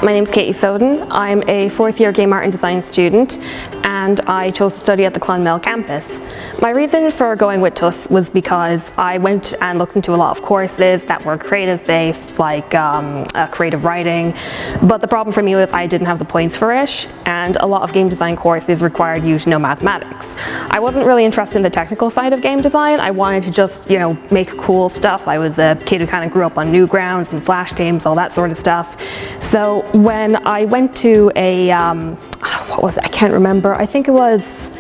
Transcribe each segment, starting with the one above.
my name is Soden. I'm a fourth-year game art and design student, and I chose to study at the Clonmel campus. My reason for going with TUS was because I went and looked into a lot of courses that were creative-based, like creative writing, but the problem for me was I didn't have the points for it, and a lot of game design courses required you to know mathematics. I wasn't really interested in the technical side of game design. I wanted to just, make cool stuff. I was a kid who kind of grew up on Newgrounds and Flash games, all that sort of stuff. So when I went to a, what was it? I can't remember. I think it wasn't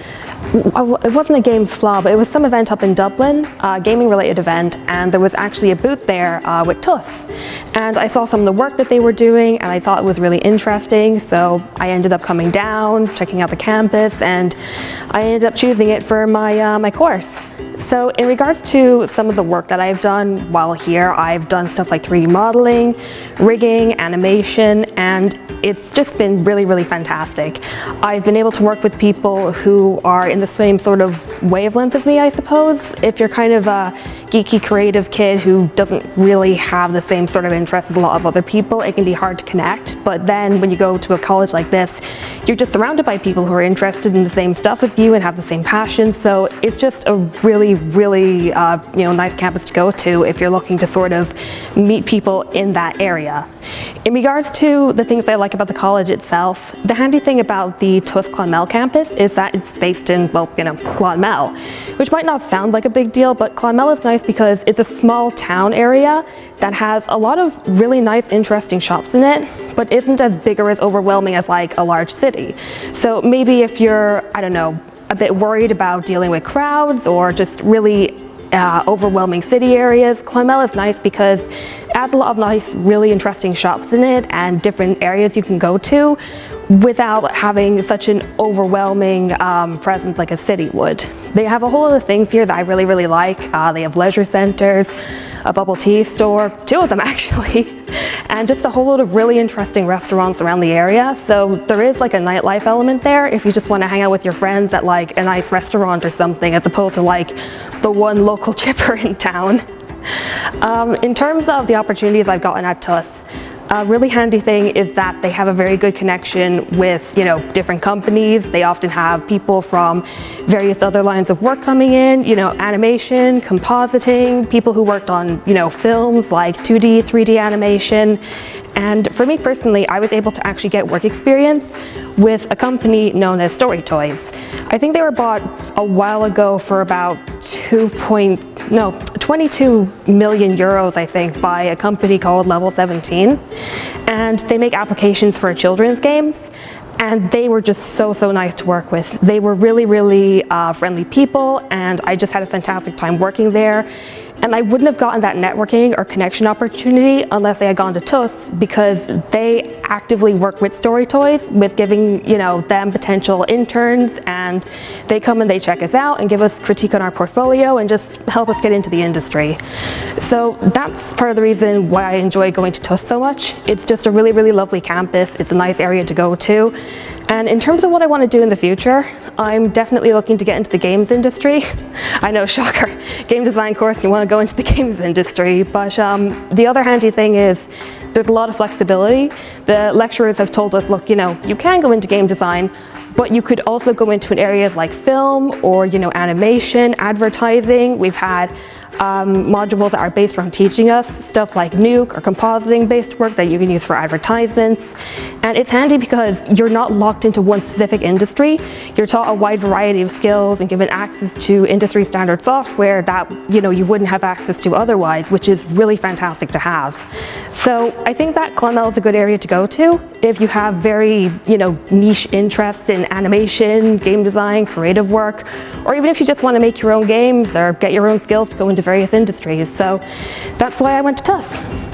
a Games Flaw, but it was some event up in Dublin, a gaming related event, and there was actually a booth there with TUS. And I saw some of the work that they were doing, and I thought it was really interesting, so I ended up coming down, checking out the campus, and I ended up choosing it for my course. So in regards to some of the work that I've done while here, I've done stuff like 3D modeling, rigging, animation, and it's just been really, really fantastic. I've been able to work with people who are in the same sort of wavelength as me, I suppose. If you're kind of a geeky, creative kid who doesn't really have the same sort of interests as a lot of other people, it can be hard to connect. But then when you go to a college like this, you're just surrounded by people who are interested in the same stuff as you and have the same passion. So it's just a really, really nice campus to go to if you're looking to sort of meet people in that area. In regards to the things I like about the college itself, the handy thing about the TUS Clonmel campus is that it's based in, Clonmel, which might not sound like a big deal, but Clonmel is nice because it's a small town area that has a lot of really nice, interesting shops in it, but isn't as big or as overwhelming as like a large city. So maybe if you're, a bit worried about dealing with crowds or just really overwhelming city areas, Clonmel is nice because it has a lot of nice, really interesting shops in it and different areas you can go to without having such an overwhelming presence like a city would. They have a whole lot of things here that I really, really like. They have leisure centers, a bubble tea store, 2 of them actually, and just a whole lot of really interesting restaurants around the area. So there is like a nightlife element there if you just want to hang out with your friends at like a nice restaurant or something, as opposed to like the one local chipper in town. In terms of the opportunities I've gotten at TUS, a really handy thing is that they have a very good connection with, different companies. They often have people from various other lines of work coming in, animation, compositing, people who worked on, films like 2D, 3D animation. And for me personally, I was able to actually get work experience with a company known as Story Toys. I think they were bought a while ago for about 22 million euros, I think, by a company called Level 17. And they make applications for children's games. And they were just so nice to work with. They were really, really friendly people, and I just had a fantastic time working there. And I wouldn't have gotten that networking or connection opportunity unless I had gone to TUS, because they actively work with Story Toys with giving, them potential interns, and they come and they check us out and give us critique on our portfolio and just help us get into the industry. So that's part of the reason why I enjoy going to TUS so much. It's just a really, really lovely campus. It's a nice area to go to. And in terms of what I want to do in the future, I'm definitely looking to get into the games industry. I know, shocker, game design course, you want to go into the games industry, but the other handy thing is there's a lot of flexibility. The lecturers have told us, look, you can go into game design, but you could also go into an area like film or, animation, advertising. We've had modules that are based around teaching us stuff like nuke or compositing based work that you can use for advertisements. And it's handy because you're not locked into one specific industry. You're taught a wide variety of skills and given access to industry standard software that you wouldn't have access to otherwise, which is really fantastic to have. So I think that Clonmel is a good area to go to if you have very niche interests in animation, game design, creative work, or even if you just want to make your own games or get your own skills to go into various industries. So that's why I went to TUS.